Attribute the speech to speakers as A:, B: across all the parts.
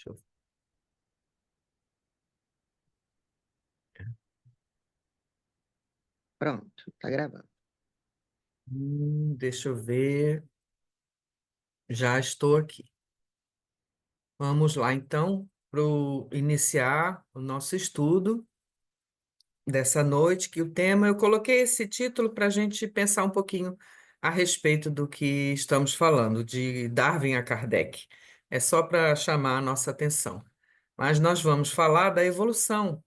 A: Deixa eu...
B: Pronto, tá gravando.
A: deixa eu ver. Já estou aqui. Vamos lá, então, para iniciar o nosso estudo dessa noite, que o tema, eu coloquei esse título para a gente pensar um pouquinho a respeito do que estamos falando, de Darwin a Kardec. É só para chamar a nossa atenção. Mas nós vamos falar da evolução,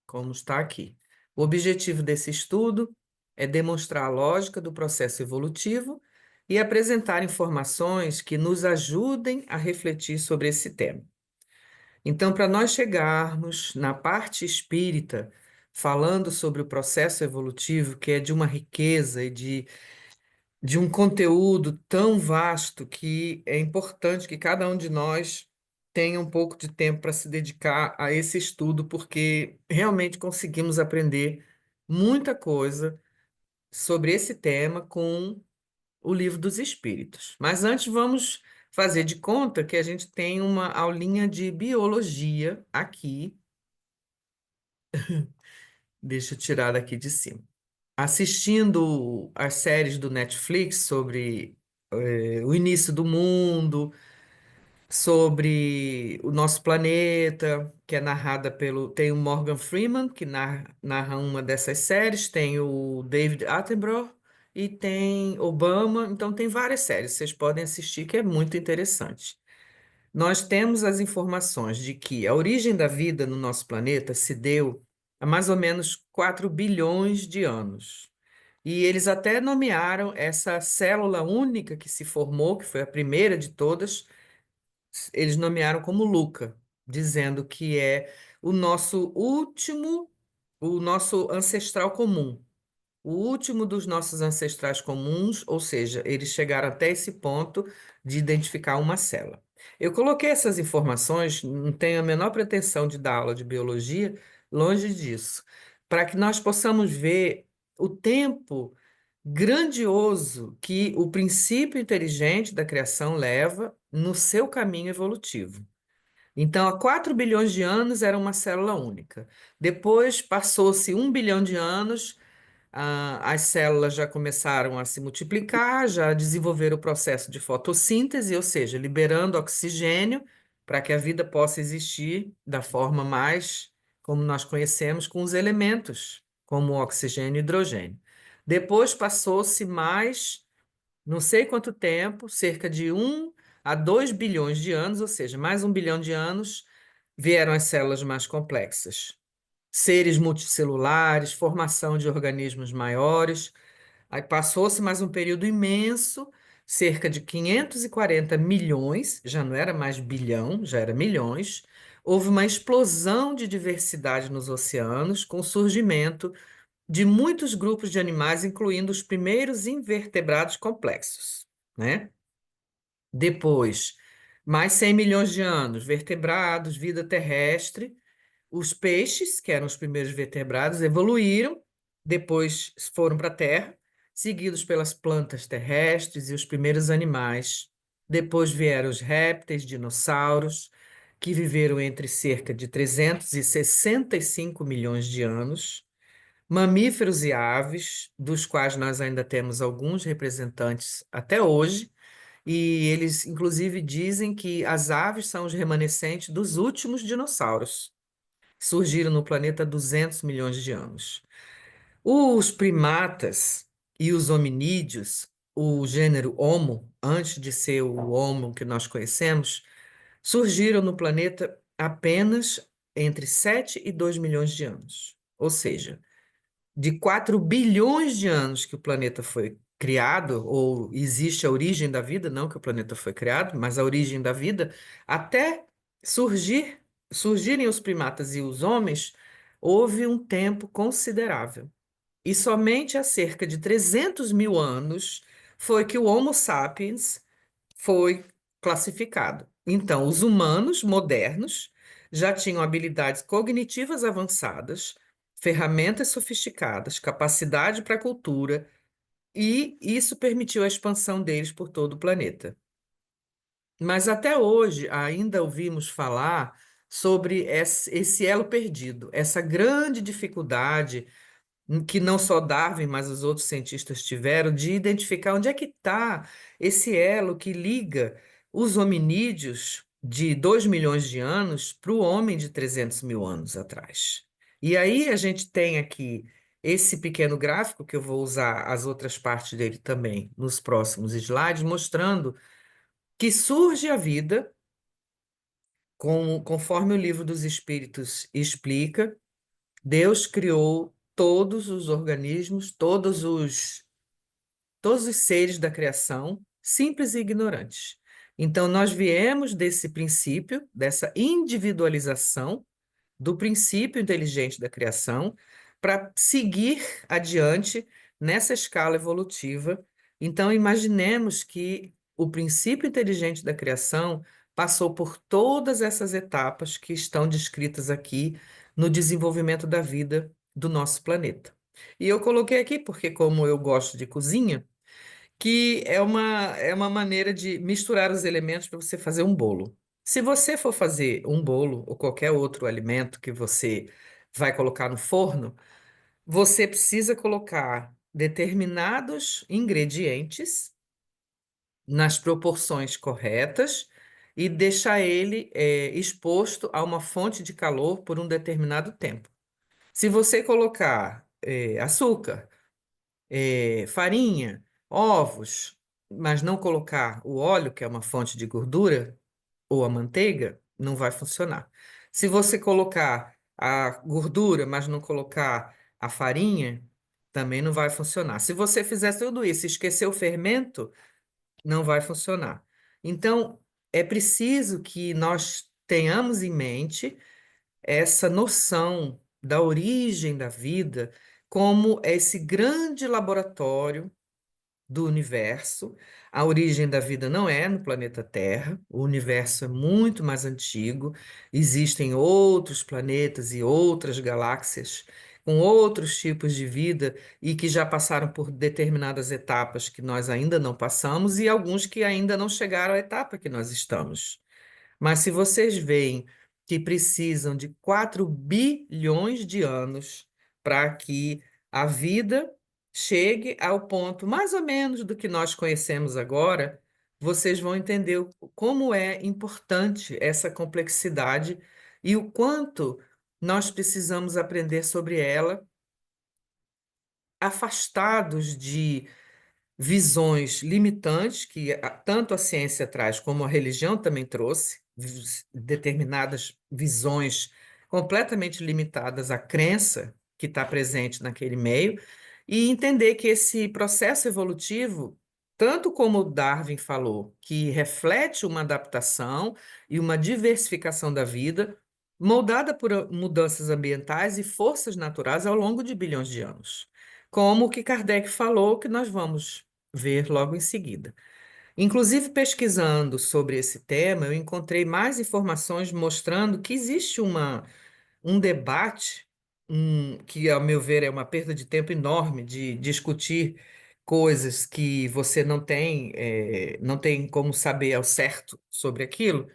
A: como está aqui. O objetivo desse estudo é demonstrar a lógica do processo evolutivo e apresentar informações que nos ajudem a refletir sobre esse tema. Então, para nós chegarmos na parte espírita, falando sobre o processo evolutivo, que é de uma riqueza e de um conteúdo tão vasto que é importante que cada um de nós tenha um pouco de tempo para se dedicar a esse estudo, porque realmente conseguimos aprender muita coisa sobre esse tema com o Livro dos Espíritos. Mas antes vamos fazer de conta que a gente tem uma aulinha de biologia aqui. Deixa eu tirar daqui de cima. Assistindo as séries do Netflix sobre o início do mundo, sobre o nosso planeta, que é narrada pelo... Tem o Morgan Freeman, que narra uma dessas séries, tem o David Attenborough e tem Obama, então tem várias séries, vocês podem assistir, que é muito interessante. Nós temos as informações de que a origem da vida no nosso planeta se deu há mais ou menos 4 bilhões de anos. E eles até nomearam essa célula única que se formou, que foi a primeira de todas, eles nomearam como Luca, dizendo que é o nosso último, o nosso ancestral comum, o último dos nossos ancestrais comuns, ou seja, eles chegaram até esse ponto de identificar uma célula. Eu coloquei essas informações, não tenho a menor pretensão de dar aula de biologia, longe disso, para que nós possamos ver o tempo grandioso que o princípio inteligente da criação leva no seu caminho evolutivo. Então, há 4 bilhões de anos era uma célula única. Depois passou-se 1 bilhão de anos, as células já começaram a se multiplicar, já desenvolveram o processo de fotossíntese, ou seja, liberando oxigênio para que a vida possa existir da forma mais como nós conhecemos, com os elementos, como o oxigênio e hidrogênio. Depois passou-se mais não sei quanto tempo, cerca de 1 a 2 bilhões de anos, ou seja, mais 1 bilhão de anos, vieram as células mais complexas. Seres multicelulares, formação de organismos maiores. Aí passou-se mais um período imenso, cerca de 540 milhões, já não era mais bilhão, já era milhões. Houve uma explosão de diversidade nos oceanos, com o surgimento de muitos grupos de animais, incluindo os primeiros invertebrados complexos, né? Depois, mais 100 milhões de anos, vertebrados, vida terrestre. Os peixes, que eram os primeiros vertebrados, evoluíram, depois foram para a Terra, seguidos pelas plantas terrestres e os primeiros animais. Depois vieram os répteis, dinossauros, que viveram entre cerca de 365 milhões de anos. Mamíferos e aves, dos quais nós ainda temos alguns representantes até hoje, e eles, inclusive, dizem que as aves são os remanescentes dos últimos dinossauros. Surgiram no planeta há 200 milhões de anos. Os primatas e os hominídeos, o gênero Homo, antes de ser o Homo que nós conhecemos, surgiram no planeta apenas entre 7 e 2 milhões de anos. Ou seja, de 4 bilhões de anos que o planeta foi criado, ou existe a origem da vida, não que o planeta foi criado, mas a origem da vida, até surgirem os primatas e os homens, houve um tempo considerável. E somente há cerca de 300 mil anos foi que o Homo sapiens foi classificado. Então, os humanos modernos já tinham habilidades cognitivas avançadas, ferramentas sofisticadas, capacidade para a cultura, e isso permitiu a expansão deles por todo o planeta. Mas até hoje ainda ouvimos falar sobre esse elo perdido, essa grande dificuldade que não só Darwin, mas os outros cientistas tiveram de identificar onde é que está esse elo que liga os hominídeos de 2 milhões de anos para o homem de 300 mil anos atrás. E aí a gente tem aqui esse pequeno gráfico, que eu vou usar as outras partes dele também nos próximos slides, mostrando que surge a vida, conforme o livro dos Espíritos explica. Deus criou todos os organismos, todos os seres da criação, simples e ignorantes. Então, nós viemos desse princípio, dessa individualização do princípio inteligente da criação para seguir adiante nessa escala evolutiva. Então, imaginemos que o princípio inteligente da criação passou por todas essas etapas que estão descritas aqui no desenvolvimento da vida do nosso planeta. E eu coloquei aqui porque, como eu gosto de cozinha, que é uma maneira de misturar os elementos para você fazer um bolo. Se você for fazer um bolo ou qualquer outro alimento que você vai colocar no forno, você precisa colocar determinados ingredientes nas proporções corretas e deixar ele exposto a uma fonte de calor por um determinado tempo. Se você colocar açúcar, farinha, ovos, mas não colocar o óleo, que é uma fonte de gordura, ou a manteiga, não vai funcionar. Se você colocar a gordura, mas não colocar a farinha, também não vai funcionar. Se você fizer tudo isso e esquecer o fermento, não vai funcionar. Então, é preciso que nós tenhamos em mente essa noção da origem da vida como esse grande laboratório do universo. A origem da vida não é no planeta Terra, o universo é muito mais antigo, existem outros planetas e outras galáxias com outros tipos de vida e que já passaram por determinadas etapas que nós ainda não passamos e alguns que ainda não chegaram à etapa que nós estamos. Mas se vocês veem que precisam de 4 bilhões de anos para que a vida chegue ao ponto mais ou menos do que nós conhecemos agora, vocês vão entender como é importante essa complexidade e o quanto nós precisamos aprender sobre ela, afastados de visões limitantes que tanto a ciência traz como a religião também trouxe, determinadas visões completamente limitadas à crença que está presente naquele meio, e entender que esse processo evolutivo, tanto como o Darwin falou, que reflete uma adaptação e uma diversificação da vida, moldada por mudanças ambientais e forças naturais ao longo de bilhões de anos. Como o que Kardec falou, que nós vamos ver logo em seguida. Inclusive, pesquisando sobre esse tema, eu encontrei mais informações mostrando que existe um debate, que, ao meu ver, é uma perda de tempo enorme de discutir coisas que você não tem como saber ao certo sobre aquilo,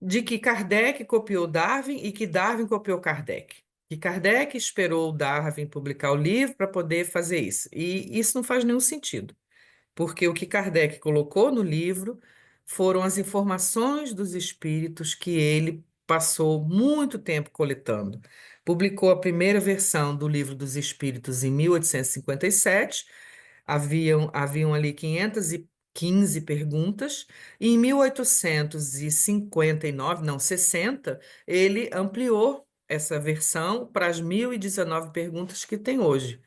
A: de que Kardec copiou Darwin e que Darwin copiou Kardec. Que Kardec esperou Darwin publicar o livro para poder fazer isso. E isso não faz nenhum sentido, porque o que Kardec colocou no livro foram as informações dos espíritos que ele passou muito tempo coletando. Publicou a primeira versão do Livro dos Espíritos em 1857. Haviam ali 515 perguntas, e em 1859, não, 60, ele ampliou essa versão para as 1019 perguntas que tem hoje.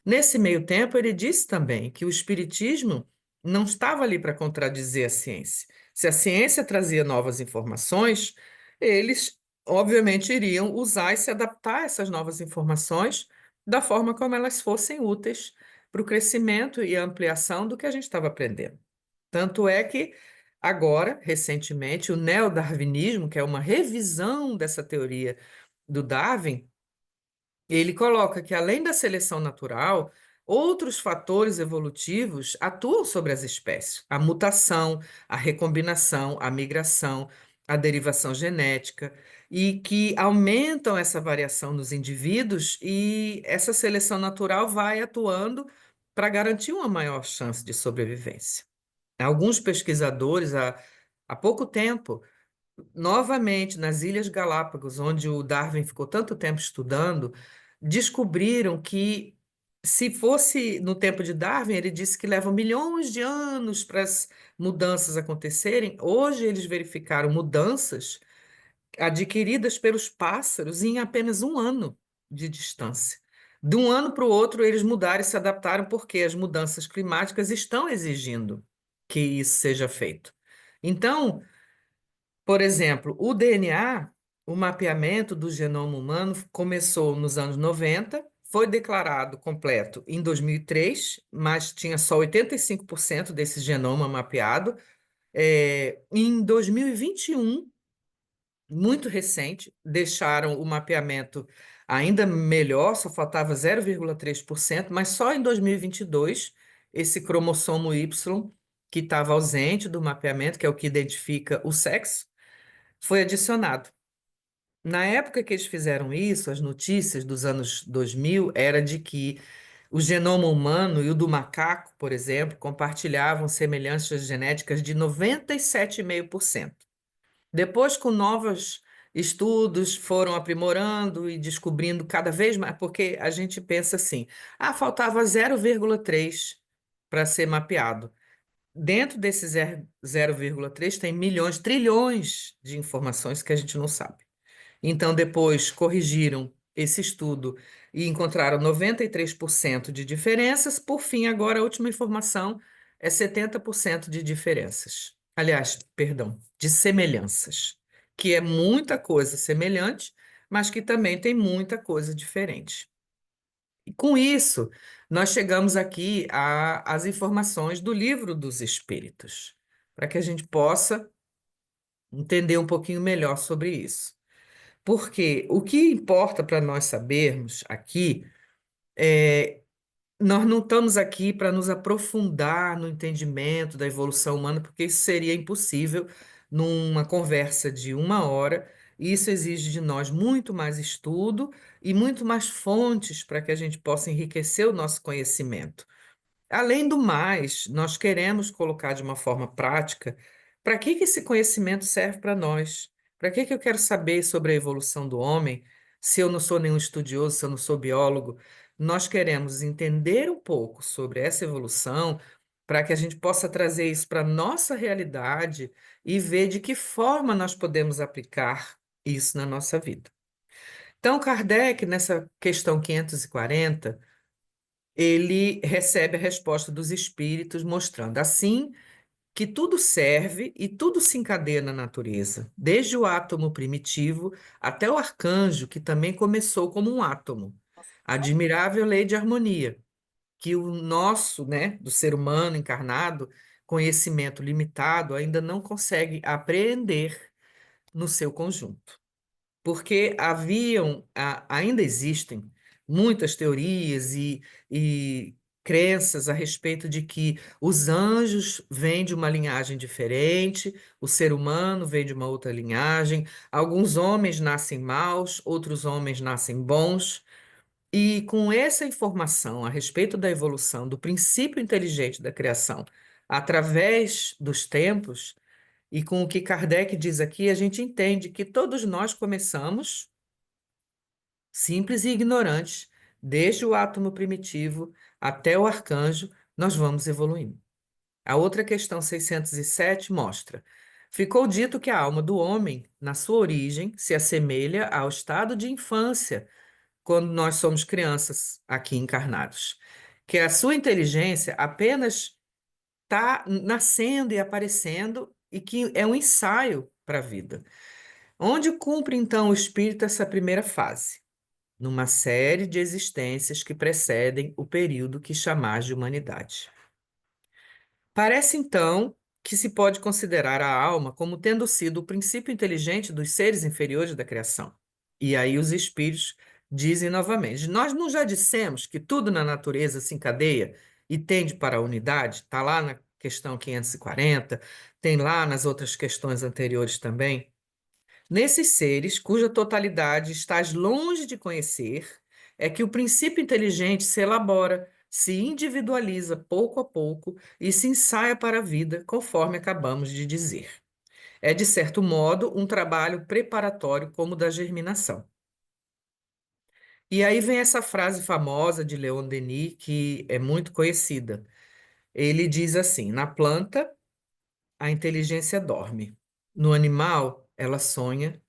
A: Nesse meio tempo, ele disse também que o espiritismo não estava ali para contradizer a ciência. Se a ciência trazia novas informações, eles, obviamente, iriam usar e se adaptar a essas novas informações da forma como elas fossem úteis para o crescimento e a ampliação do que a gente estava aprendendo. Tanto é que agora, recentemente, o neodarwinismo, que é uma revisão dessa teoria do Darwin, ele coloca que, além da seleção natural, outros fatores evolutivos atuam sobre as espécies. A mutação, a recombinação, a migração, a derivação genética, e que aumentam essa variação nos indivíduos, e essa seleção natural vai atuando para garantir uma maior chance de sobrevivência. Alguns pesquisadores, há pouco tempo, novamente nas Ilhas Galápagos, onde o Darwin ficou tanto tempo estudando, descobriram que, se fosse no tempo de Darwin, ele disse que leva milhões de anos para as mudanças acontecerem. Hoje eles verificaram mudanças adquiridas pelos pássaros em apenas um ano de distância. De um ano para o outro, eles mudaram e se adaptaram porque as mudanças climáticas estão exigindo que isso seja feito. Então, por exemplo, o DNA, o mapeamento do genoma humano começou nos anos 90, foi declarado completo em 2003, mas tinha só 85% desse genoma mapeado. Em 2021, muito recente, deixaram o mapeamento ainda melhor, só faltava 0,3%, mas só em 2022, esse cromossomo Y, que estava ausente do mapeamento, que é o que identifica o sexo, foi adicionado. Na época que eles fizeram isso, as notícias dos anos 2000 era de que o genoma humano e o do macaco, por exemplo, compartilhavam semelhanças genéticas de 97,5%. Depois, com novos estudos, foram aprimorando e descobrindo cada vez mais, porque a gente pensa assim, faltava 0,3 para ser mapeado. Dentro desse 0,3 tem milhões, trilhões de informações que a gente não sabe. Então, depois corrigiram esse estudo e encontraram 93% de diferenças. Por fim, agora a última informação é 70% de diferenças. Aliás, perdão, de semelhanças, que é muita coisa semelhante, mas que também tem muita coisa diferente. E com isso, nós chegamos aqui às informações do Livro dos Espíritos, para que a gente possa entender um pouquinho melhor sobre isso. Porque o que importa para nós sabermos aqui é nós não estamos aqui para nos aprofundar no entendimento da evolução humana, porque isso seria impossível numa conversa de uma hora. E isso exige de nós muito mais estudo e muito mais fontes para que a gente possa enriquecer o nosso conhecimento. Além do mais, nós queremos colocar de uma forma prática para que esse conhecimento serve para nós. Para que eu quero saber sobre a evolução do homem, se eu não sou nenhum estudioso, se eu não sou biólogo? Nós queremos entender um pouco sobre essa evolução para que a gente possa trazer isso para a nossa realidade e ver de que forma nós podemos aplicar isso na nossa vida. Então, Kardec, nessa questão 540, ele recebe a resposta dos espíritos, mostrando assim que tudo serve e tudo se encadeia na natureza, desde o átomo primitivo até o arcanjo, que também começou como um átomo. Admirável lei de harmonia, que o nosso, né, do ser humano encarnado, conhecimento limitado, ainda não consegue apreender no seu conjunto, porque ainda existem muitas teorias e crenças a respeito de que os anjos vêm de uma linhagem diferente, o ser humano vem de uma outra linhagem, alguns homens nascem maus, outros homens nascem bons, e com essa informação a respeito da evolução, do princípio inteligente da criação, através dos tempos, e com o que Kardec diz aqui, a gente entende que todos nós começamos simples e ignorantes, desde o átomo primitivo até o arcanjo, nós vamos evoluindo. A outra questão 607 mostra: ficou dito que a alma do homem, na sua origem, se assemelha ao estado de infância, quando nós somos crianças aqui encarnados, que a sua inteligência apenas está nascendo e aparecendo e que é um ensaio para a vida. Onde cumpre então o espírito essa primeira fase? Numa série de existências que precedem o período que chamais de humanidade. Parece então que se pode considerar a alma como tendo sido o princípio inteligente dos seres inferiores da criação. E aí os espíritos dizem novamente: nós não já dissemos que tudo na natureza se encadeia e tende para a unidade? Está lá na questão 540, tem lá nas outras questões anteriores também. Nesses seres, cuja totalidade estás longe de conhecer, é que o princípio inteligente se elabora, se individualiza pouco a pouco e se ensaia para a vida, conforme acabamos de dizer. É, de certo modo, um trabalho preparatório como o da germinação. E aí vem essa frase famosa de Leon Denis, que é muito conhecida. Ele diz assim: na planta, a inteligência dorme. No animal, ela sonha.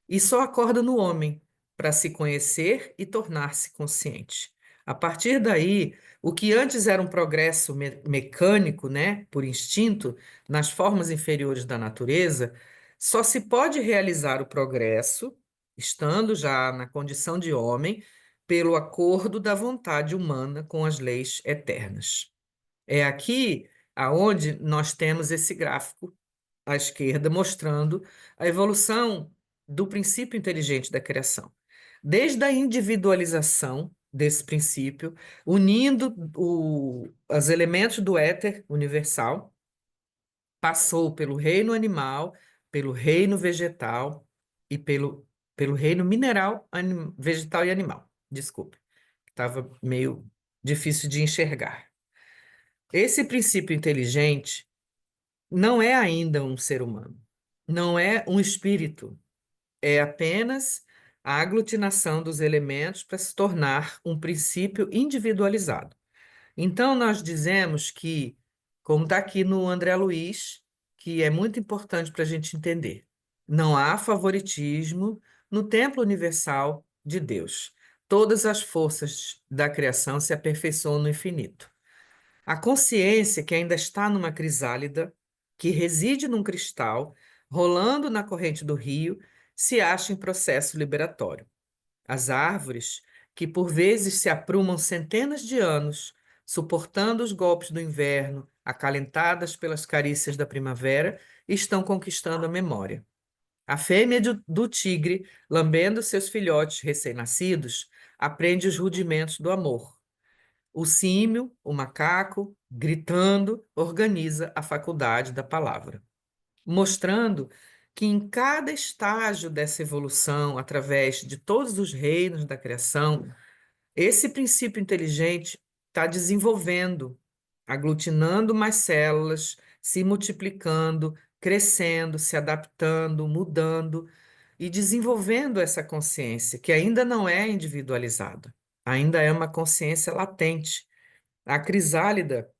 A: E só acorda no homem para se conhecer e tornar-se consciente. A partir daí, o que antes era um progresso mecânico, né, por instinto, nas formas inferiores da natureza, só se pode realizar o progresso, estando já na condição de homem, pelo acordo da vontade humana com as leis eternas. É aqui aonde nós temos esse gráfico à esquerda, mostrando a evolução do princípio inteligente da criação. Desde a individualização desse princípio, unindo os elementos do éter universal, passou pelo reino animal, pelo reino vegetal e pelo reino mineral, vegetal e animal. Desculpe, estava meio difícil de enxergar. Esse princípio inteligente não é ainda um ser humano, não é um espírito, é apenas a aglutinação dos elementos para se tornar um princípio individualizado. Então, nós dizemos que, como está aqui no André Luiz, que é muito importante para a gente entender, não há favoritismo no templo universal de Deus. Todas as forças da criação se aperfeiçoam no infinito. A consciência que ainda está numa crisálida, que reside num cristal, rolando na corrente do rio, se acha em processo liberatório. As árvores, que por vezes se aprumam centenas de anos, suportando os golpes do inverno, acalentadas pelas carícias da primavera, estão conquistando a memória. A fêmea do tigre, lambendo seus filhotes recém-nascidos, aprende os rudimentos do amor. O símio, o macaco, gritando, organiza a faculdade da palavra, mostrando que em cada estágio dessa evolução, através de todos os reinos da criação, esse princípio inteligente está desenvolvendo, aglutinando mais células, se multiplicando, crescendo, se adaptando, mudando e desenvolvendo essa consciência, que ainda não é individualizada, ainda é uma consciência latente. A crisálida,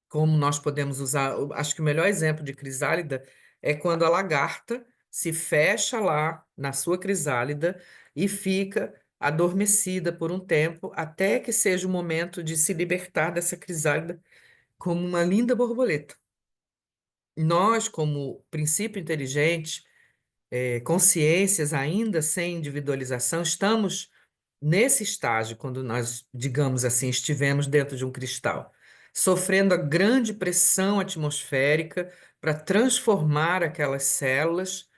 A: como nós podemos usar, acho que o melhor exemplo de crisálida é quando a lagarta se fecha lá na sua crisálida e fica adormecida por um tempo até que seja o momento de se libertar dessa crisálida como uma linda borboleta. Nós, como princípio inteligente, consciências ainda sem individualização, estamos nesse estágio, quando nós, digamos assim, estivemos dentro de um cristal, sofrendo a grande pressão atmosférica para transformar aquelas células,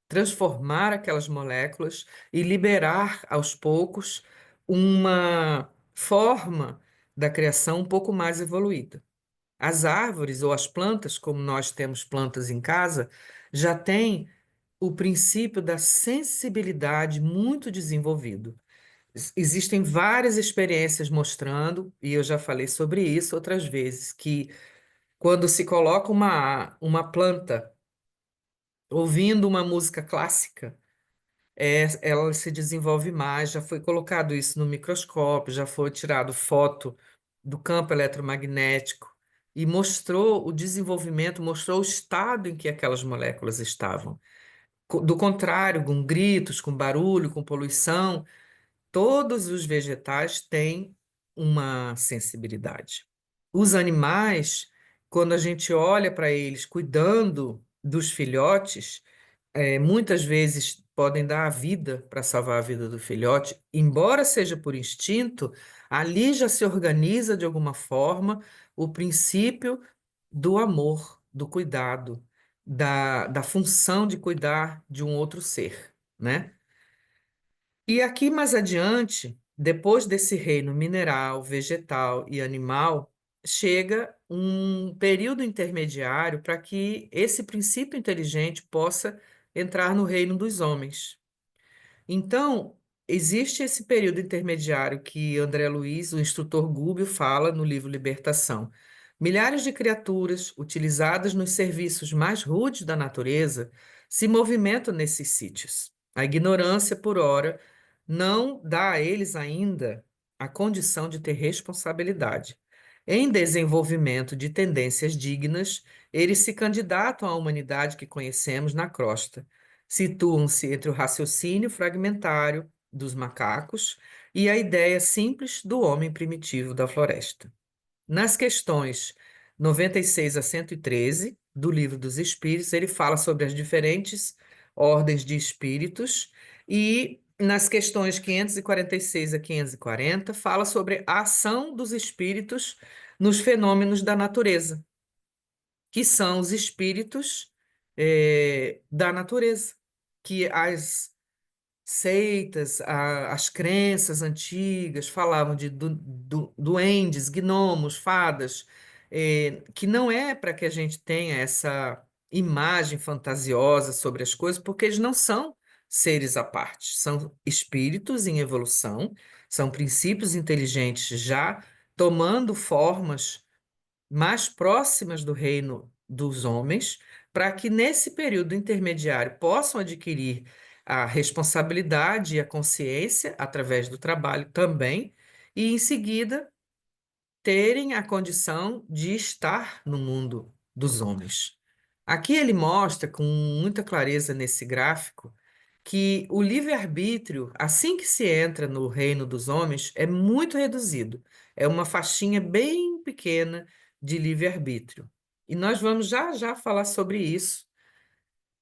A: transformar aquelas moléculas e liberar aos poucos uma forma da criação um pouco mais evoluída. As árvores ou as plantas, como nós temos plantas em casa, já têm o princípio da sensibilidade muito desenvolvido. Existem várias experiências mostrando, e eu já falei sobre isso outras vezes, que quando se coloca uma planta ouvindo uma música clássica, ela se desenvolve mais. Já foi colocado isso no microscópio, já foi tirado foto do campo eletromagnético e mostrou o desenvolvimento, mostrou o estado em que aquelas moléculas estavam. Do contrário, com gritos, com barulho, com poluição, todos os vegetais têm uma sensibilidade. Os animais, quando a gente olha para eles cuidando dos filhotes, muitas vezes podem dar a vida para salvar a vida do filhote, embora seja por instinto, ali já se organiza de alguma forma o princípio do amor, do cuidado, da função de cuidar de um outro ser, né? E aqui mais adiante, depois desse reino mineral, vegetal e animal, chega um período intermediário para que esse princípio inteligente possa entrar no reino dos homens. Então, existe esse período intermediário que André Luiz, o instrutor Gúbio, fala no livro Libertação. Milhares de criaturas, utilizadas nos serviços mais rudes da natureza, se movimentam nesses sítios. A ignorância, por ora, não dá a eles ainda a condição de ter responsabilidade. Em desenvolvimento de tendências dignas, eles se candidatam à humanidade que conhecemos na crosta. Situam-se entre o raciocínio fragmentário dos macacos e a ideia simples do homem primitivo da floresta. Nas questões 96 a 113 do Livro dos Espíritos, ele fala sobre as diferentes ordens de espíritos e nas questões 546 a 540 fala sobre a ação dos espíritos nos fenômenos da natureza, que são os espíritos da natureza, que as seitas, as crenças antigas falavam de duendes, gnomos, fadas, que não é para que a gente tenha essa imagem fantasiosa sobre as coisas, porque eles não são seres à parte, são espíritos em evolução, são princípios inteligentes já tomando formas mais próximas do reino dos homens, para que nesse período intermediário possam adquirir a responsabilidade e a consciência através do trabalho também, e em seguida terem a condição de estar no mundo dos homens. Aqui ele mostra com muita clareza nesse gráfico que o livre-arbítrio, assim que se entra no reino dos homens, é muito reduzido. É uma faixinha bem pequena de livre-arbítrio. E nós vamos já já falar sobre isso,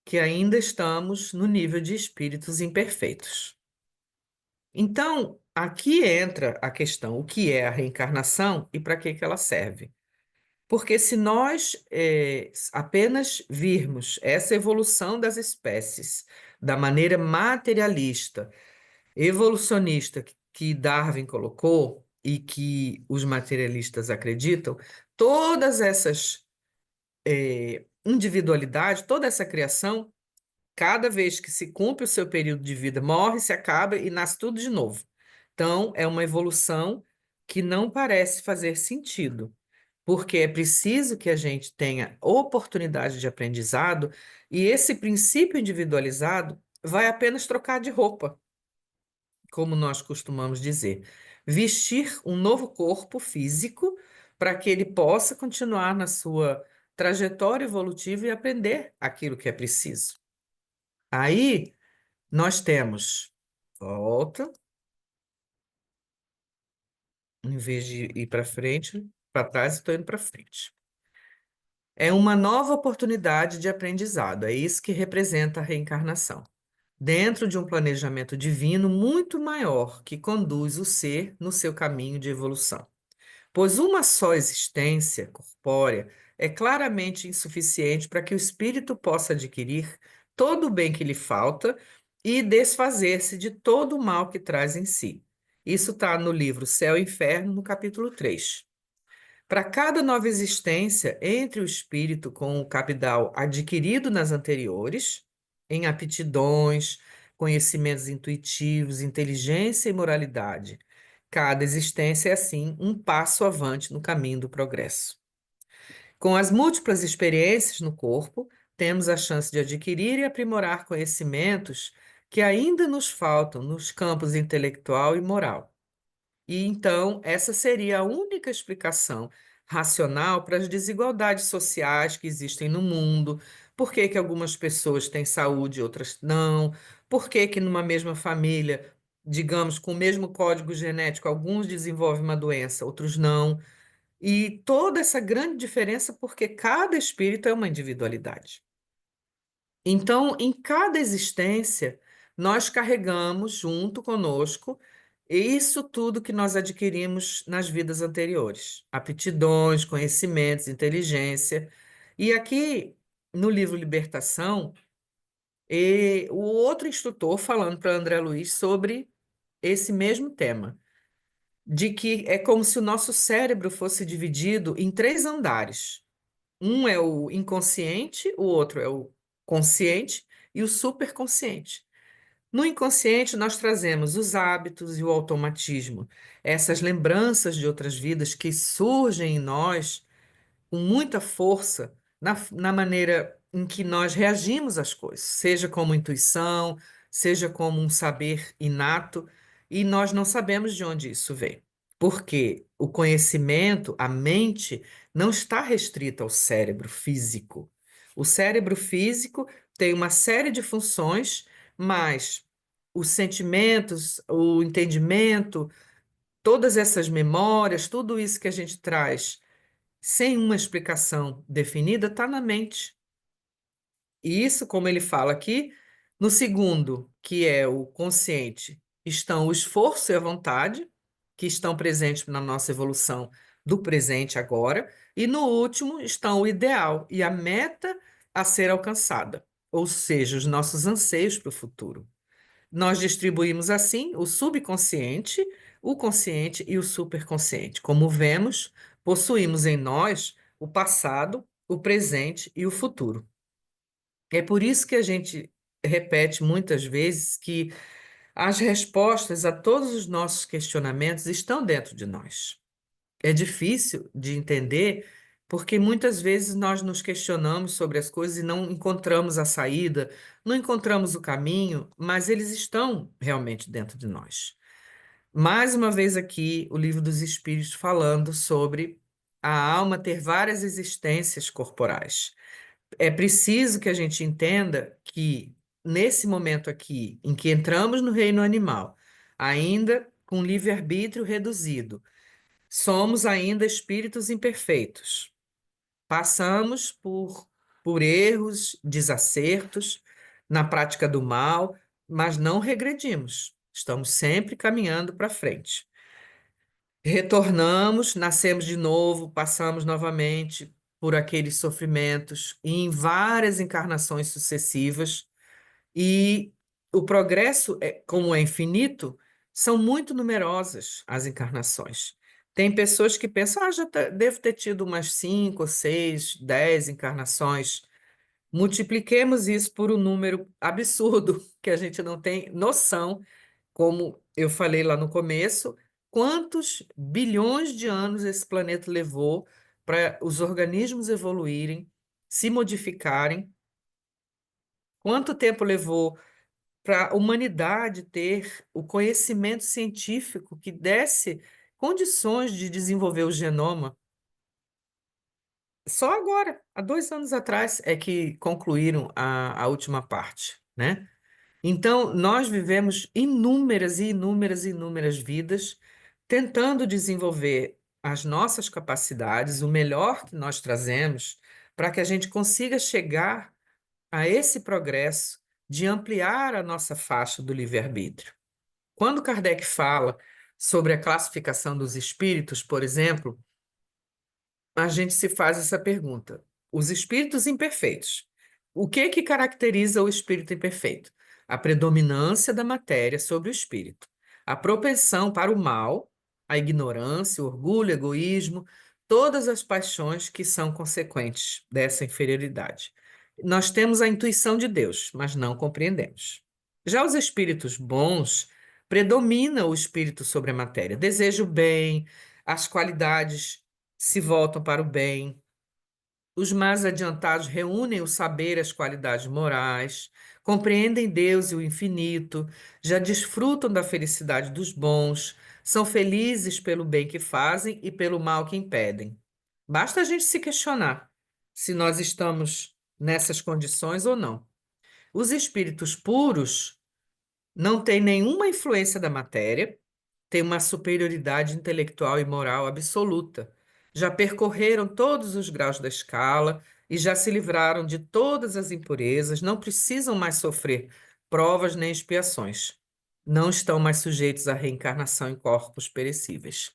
A: que ainda estamos no nível de espíritos imperfeitos. Então, aqui entra a questão: o que é a reencarnação e para que que ela serve? Porque se nós apenas virmos essa evolução das espécies da maneira materialista, evolucionista que Darwin colocou e que os materialistas acreditam, todas essas individualidades, toda essa criação, cada vez que se cumpre o seu período de vida, morre, se acaba e nasce tudo de novo. Então, é uma evolução que não parece fazer sentido, porque é preciso que a gente tenha oportunidade de aprendizado e esse princípio individualizado vai apenas trocar de roupa, como nós costumamos dizer, vestir um novo corpo físico para que ele possa continuar na sua trajetória evolutiva e aprender aquilo que é preciso. Aí nós temos, volta, em vez de ir para frente, para trás, estou indo para frente. É uma nova oportunidade de aprendizado, é isso que representa a reencarnação. Dentro de um planejamento divino muito maior que conduz o ser no seu caminho de evolução. Pois uma só existência corpórea é claramente insuficiente para que o espírito possa adquirir todo o bem que lhe falta e desfazer-se de todo o mal que traz em si. Isso está no livro Céu e Inferno, no capítulo 3. Para cada nova existência, entre o espírito com o capital adquirido nas anteriores, em aptidões, conhecimentos intuitivos, inteligência e moralidade, cada existência é, assim, um passo avante no caminho do progresso. Com as múltiplas experiências no corpo, temos a chance de adquirir e aprimorar conhecimentos que ainda nos faltam nos campos intelectual e moral. E então, essa seria a única explicação racional para as desigualdades sociais que existem no mundo, por que que algumas pessoas têm saúde e outras não, por que que numa mesma família, digamos, com o mesmo código genético, alguns desenvolvem uma doença, outros não. E toda essa grande diferença porque cada espírito é uma individualidade. Então, em cada existência, nós carregamos junto conosco isso tudo que nós adquirimos nas vidas anteriores: aptidões, conhecimentos, inteligência. E aqui, no livro Libertação, E o outro instrutor falando para André Luiz sobre esse mesmo tema, de que é como se o nosso cérebro fosse dividido em três andares. Um é o inconsciente, o outro é o consciente e o superconsciente. No inconsciente, nós trazemos os hábitos e o automatismo, essas lembranças de outras vidas que surgem em nós com muita força na maneira em que nós reagimos às coisas, seja como intuição, seja como um saber inato, e nós não sabemos de onde isso vem. Porque o conhecimento, a mente, não está restrita ao cérebro físico. O cérebro físico tem uma série de funções, mas os sentimentos, o entendimento, todas essas memórias, tudo isso que a gente traz sem uma explicação definida, está na mente. E isso, como ele fala aqui, no segundo, que é o consciente, estão o esforço e a vontade, que estão presentes na nossa evolução do presente agora, e no último estão o ideal e a meta a ser alcançada, ou seja, os nossos anseios para o futuro. Nós distribuímos assim o subconsciente, o consciente e o superconsciente. Como vemos, possuímos em nós o passado, o presente e o futuro. É por isso que a gente repete muitas vezes que as respostas a todos os nossos questionamentos estão dentro de nós. É difícil de entender porque muitas vezes nós nos questionamos sobre as coisas e não encontramos a saída, não encontramos o caminho, mas eles estão realmente dentro de nós. Mais uma vez aqui, o Livro dos Espíritos falando sobre a alma ter várias existências corporais. É preciso que a gente entenda que, nesse momento aqui, em que entramos no reino animal, ainda com livre-arbítrio reduzido, somos ainda espíritos imperfeitos. Passamos por erros, desacertos na prática do mal, mas não regredimos. Estamos sempre caminhando para frente. Retornamos, nascemos de novo, passamos novamente por aqueles sofrimentos e em várias encarnações sucessivas. E o progresso, como é infinito, são muito numerosas as encarnações. Tem pessoas que pensam, devo ter tido umas 5, 6, 10 encarnações. Multipliquemos isso por um número absurdo, que a gente não tem noção, como eu falei lá no começo, quantos bilhões de anos esse planeta levou para os organismos evoluírem, se modificarem, quanto tempo levou para a humanidade ter o conhecimento científico que desse condições de desenvolver o genoma. Só agora, há 2 anos atrás, é que concluíram a última parte, né? Então, nós vivemos inúmeras e inúmeras e inúmeras vidas tentando desenvolver as nossas capacidades, o melhor que nós trazemos, para que a gente consiga chegar a esse progresso de ampliar a nossa faixa do livre-arbítrio. Quando Kardec fala sobre a classificação dos espíritos, por exemplo, a gente se faz essa pergunta: os espíritos imperfeitos. O que que caracteriza o espírito imperfeito? A predominância da matéria sobre o espírito, a propensão para o mal, a ignorância, o orgulho, o egoísmo, todas as paixões que são consequentes dessa inferioridade. Nós temos a intuição de Deus, mas não compreendemos. Já os espíritos bons predomina o espírito sobre a matéria, deseja o bem, as qualidades se voltam para o bem. Os mais adiantados reúnem o saber e as qualidades morais, compreendem Deus e o infinito, já desfrutam da felicidade dos bons, são felizes pelo bem que fazem e pelo mal que impedem. Basta a gente se questionar se nós estamos nessas condições ou não. Os espíritos puros não têm nenhuma influência da matéria, têm uma superioridade intelectual e moral absoluta. Já percorreram todos os graus da escala e já se livraram de todas as impurezas, não precisam mais sofrer provas nem expiações. Não estão mais sujeitos à reencarnação em corpos perecíveis.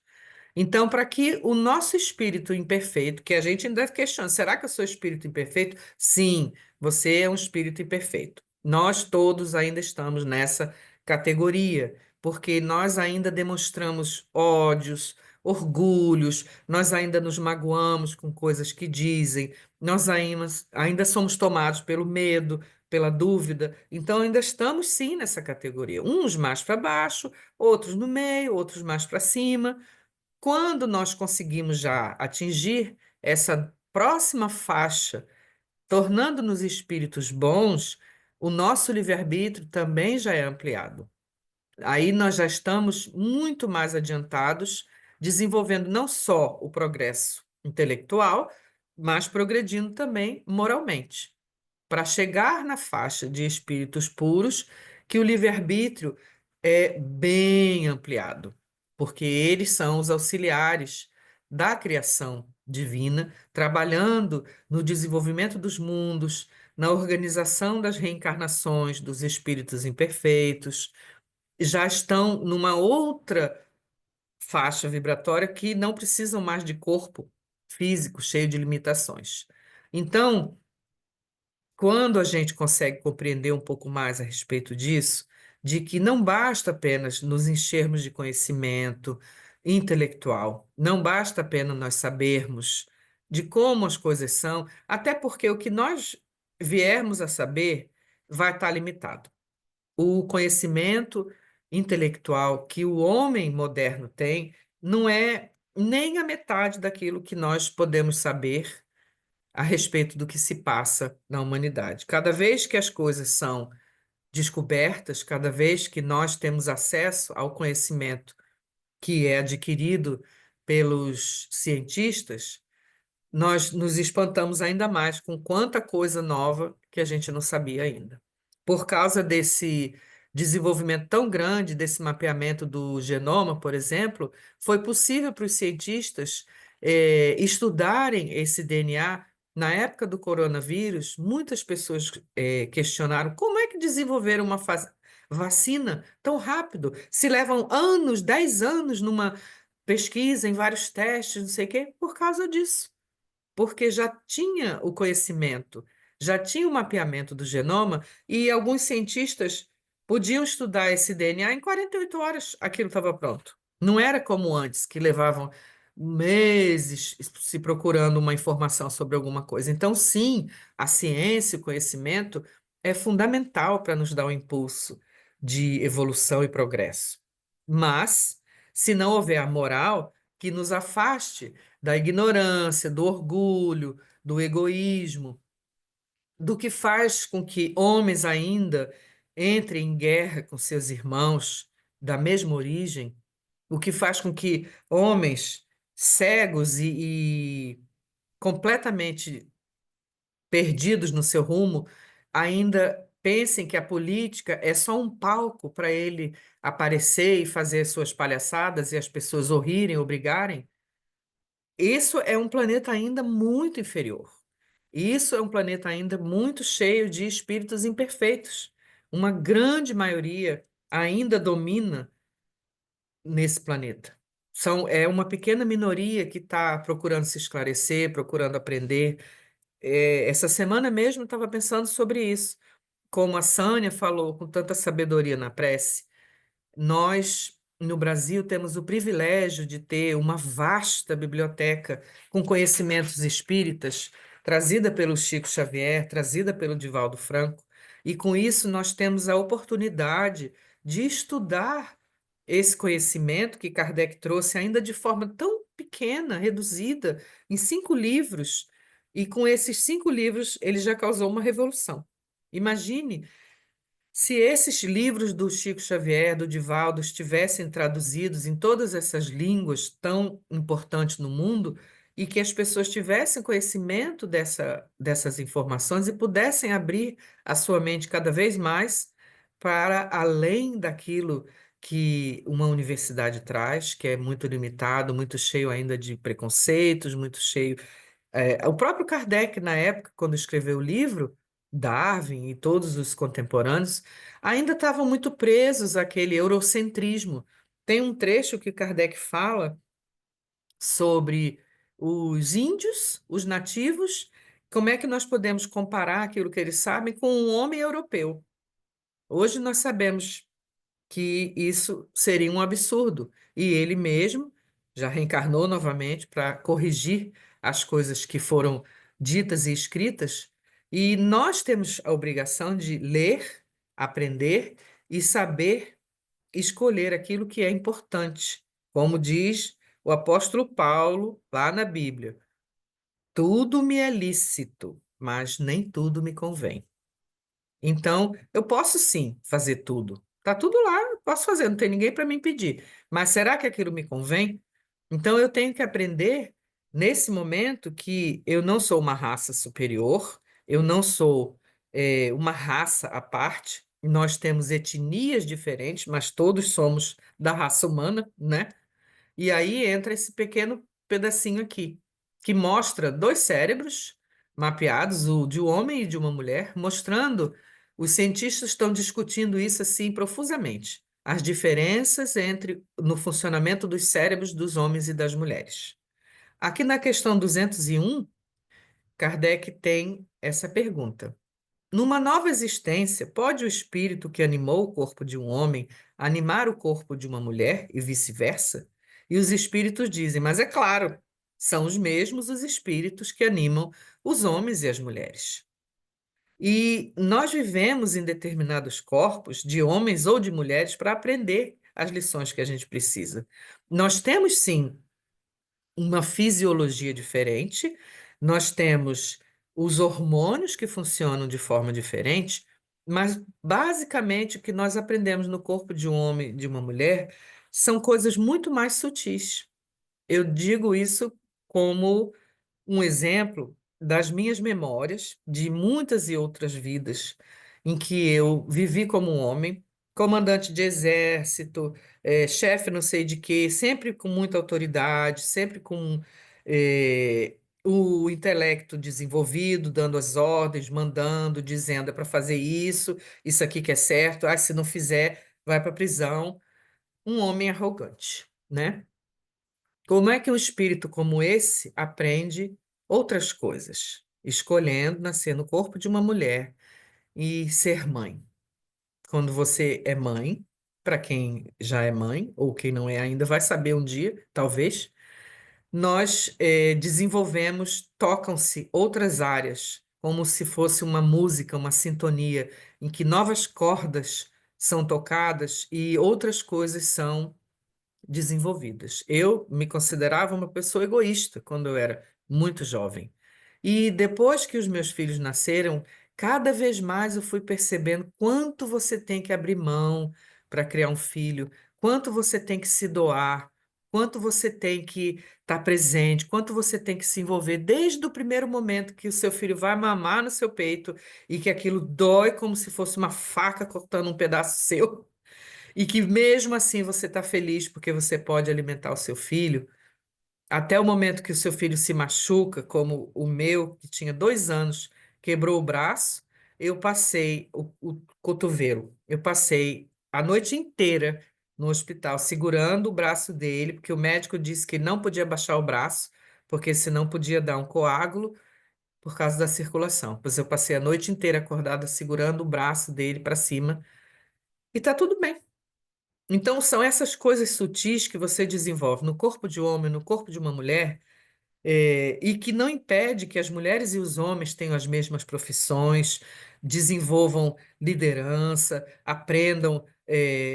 A: Então, para que o nosso espírito imperfeito, que a gente ainda questiona, será que eu sou espírito imperfeito? Sim, você é um espírito imperfeito. Nós todos ainda estamos nessa categoria, porque nós ainda demonstramos ódios, orgulhos, nós ainda nos magoamos com coisas que dizem, nós ainda somos tomados pelo medo, pela dúvida. Então, ainda estamos sim nessa categoria. Uns mais para baixo, outros no meio, outros mais para cima. Quando nós conseguimos já atingir essa próxima faixa, tornando-nos espíritos bons, o nosso livre-arbítrio também já é ampliado. Aí nós já estamos muito mais adiantados, desenvolvendo não só o progresso intelectual, mas progredindo também moralmente para chegar na faixa de espíritos puros, que o livre-arbítrio é bem ampliado, porque eles são os auxiliares da criação divina, trabalhando no desenvolvimento dos mundos, na organização das reencarnações dos espíritos imperfeitos, já estão numa outra faixa vibratória que não precisam mais de corpo físico cheio de limitações. Então, quando a gente consegue compreender um pouco mais a respeito disso, de que não basta apenas nos enchermos de conhecimento intelectual, não basta apenas nós sabermos de como as coisas são, até porque o que nós viermos a saber vai estar limitado. O conhecimento intelectual que o homem moderno tem não é nem a metade daquilo que nós podemos saber a respeito do que se passa na humanidade. Cada vez que as coisas são descobertas, cada vez que nós temos acesso ao conhecimento que é adquirido pelos cientistas, nós nos espantamos ainda mais com quanta coisa nova que a gente não sabia ainda. Por causa desse desenvolvimento tão grande, desse mapeamento do genoma, por exemplo, foi possível para os cientistas estudarem esse DNA. Na época do coronavírus, muitas pessoas questionaram como é que desenvolveram uma vacina tão rápido, se levam anos, 10 anos numa pesquisa, em vários testes, não sei o quê, por causa disso porque já tinha o conhecimento, já tinha o mapeamento do genoma, e alguns cientistas podiam estudar esse DNA em 48 horas, aquilo estava pronto. Não era como antes, que levavam meses se procurando uma informação sobre alguma coisa. Então, sim, a ciência, o conhecimento é fundamental para nos dar um impulso de evolução e progresso. Mas, se não houver a moral que nos afaste da ignorância, do orgulho, do egoísmo, do que faz com que homens ainda entrem em guerra com seus irmãos da mesma origem, o que faz com que homens cegos e completamente perdidos no seu rumo ainda pensem que a política é só um palco para ele aparecer e fazer suas palhaçadas e as pessoas o rirem, obrigarem. Isso é um planeta ainda muito inferior. Isso é um planeta ainda muito cheio de espíritos imperfeitos. Uma grande maioria ainda domina nesse planeta. É uma pequena minoria que está procurando se esclarecer, procurando aprender. Essa semana mesmo eu estava pensando sobre isso, como a Sânia falou com tanta sabedoria na prece. Nós, no Brasil, temos o privilégio de ter uma vasta biblioteca com conhecimentos espíritas, trazida pelo Chico Xavier, trazida pelo Divaldo Franco, e com isso nós temos a oportunidade de estudar esse conhecimento que Kardec trouxe ainda de forma tão pequena, reduzida, em 5 livros, e com esses 5 livros ele já causou uma revolução. Imagine se esses livros do Chico Xavier, do Divaldo, estivessem traduzidos em todas essas línguas tão importantes no mundo e que as pessoas tivessem conhecimento dessas informações e pudessem abrir a sua mente cada vez mais para além daquilo que uma universidade traz, que é muito limitado, muito cheio ainda de preconceitos, muito cheio o próprio Kardec, na época, quando escreveu o livro, Darwin e todos os contemporâneos, ainda estavam muito presos àquele eurocentrismo. Tem um trecho que Kardec fala sobre os índios, os nativos, como é que nós podemos comparar aquilo que eles sabem com um homem europeu. Hoje nós sabemos que isso seria um absurdo. E ele mesmo já reencarnou novamente para corrigir as coisas que foram ditas e escritas. E nós temos a obrigação de ler, aprender e saber escolher aquilo que é importante. Como diz o apóstolo Paulo lá na Bíblia: tudo me é lícito, mas nem tudo me convém. Então, eu posso sim fazer tudo. Tá tudo lá, eu posso fazer, não tem ninguém para me impedir. Mas será que aquilo me convém? Então, eu tenho que aprender nesse momento que eu não sou uma raça superior, eu não sou uma raça à parte. Nós temos etnias diferentes, mas todos somos da raça humana, né? E aí entra esse pequeno pedacinho aqui, que mostra dois cérebros mapeados, o de um homem e de uma mulher, mostrando, os cientistas estão discutindo isso assim profusamente, as diferenças entre no funcionamento dos cérebros dos homens e das mulheres. Aqui na questão 201, Kardec tem essa pergunta: numa nova existência, pode o espírito que animou o corpo de um homem animar o corpo de uma mulher e vice-versa? E os espíritos dizem, mas é claro, são os mesmos os espíritos que animam os homens e as mulheres. E nós vivemos em determinados corpos, de homens ou de mulheres, para aprender as lições que a gente precisa. Nós temos, sim, uma fisiologia diferente, nós temos os hormônios que funcionam de forma diferente, mas basicamente o que nós aprendemos no corpo de um homem e de uma mulher são coisas muito mais sutis. Eu digo isso como um exemplo das minhas memórias de muitas e outras vidas em que eu vivi como um homem, comandante de exército, chefe não sei de quê, sempre com muita autoridade, sempre com o intelecto desenvolvido, dando as ordens, mandando, dizendo é para fazer isso, isso aqui que é certo, ah, se não fizer, vai para a prisão. Um homem arrogante, né? Como é que um espírito como esse aprende outras coisas? Escolhendo nascer no corpo de uma mulher e ser mãe. Quando você é mãe, para quem já é mãe, ou quem não é ainda, vai saber um dia, talvez, nós desenvolvemos, tocam-se outras áreas, como se fosse uma música, uma sintonia, em que novas cordas são tocadas e outras coisas são desenvolvidas. Eu me considerava uma pessoa egoísta quando eu era muito jovem. E depois que os meus filhos nasceram, cada vez mais eu fui percebendo quanto você tem que abrir mão para criar um filho, quanto você tem que se doar, quanto você tem que estar presente, quanto você tem que se envolver desde o primeiro momento que o seu filho vai mamar no seu peito e que aquilo dói como se fosse uma faca cortando um pedaço seu. E que mesmo assim você está feliz porque você pode alimentar o seu filho, até o momento que o seu filho se machuca, como o meu, que tinha 2 anos, quebrou o braço, eu passei o cotovelo, eu passei a noite inteira no hospital segurando o braço dele, porque o médico disse que não podia baixar o braço, porque senão podia dar um coágulo por causa da circulação. Pois eu passei a noite inteira acordada segurando o braço dele para cima e tá tudo bem. Então, são essas coisas sutis que você desenvolve no corpo de um homem, no corpo de uma mulher, e que não impede que as mulheres e os homens tenham as mesmas profissões, desenvolvam liderança, aprendam,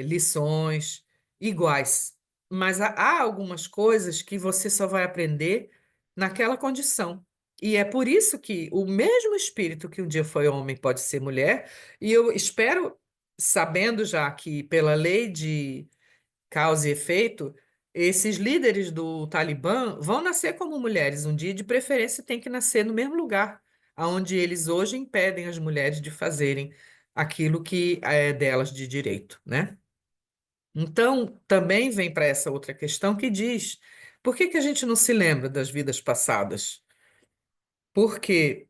A: lições iguais. Mas há algumas coisas que você só vai aprender naquela condição. E é por isso que o mesmo espírito que um dia foi homem pode ser mulher, e eu espero, sabendo já que pela lei de causa e efeito, esses líderes do Talibã vão nascer como mulheres um dia, e de preferência tem que nascer no mesmo lugar, onde eles hoje impedem as mulheres de fazerem aquilo que é delas de direito, né? Então, também vem para essa outra questão que diz: por que que a gente não se lembra das vidas passadas? Porque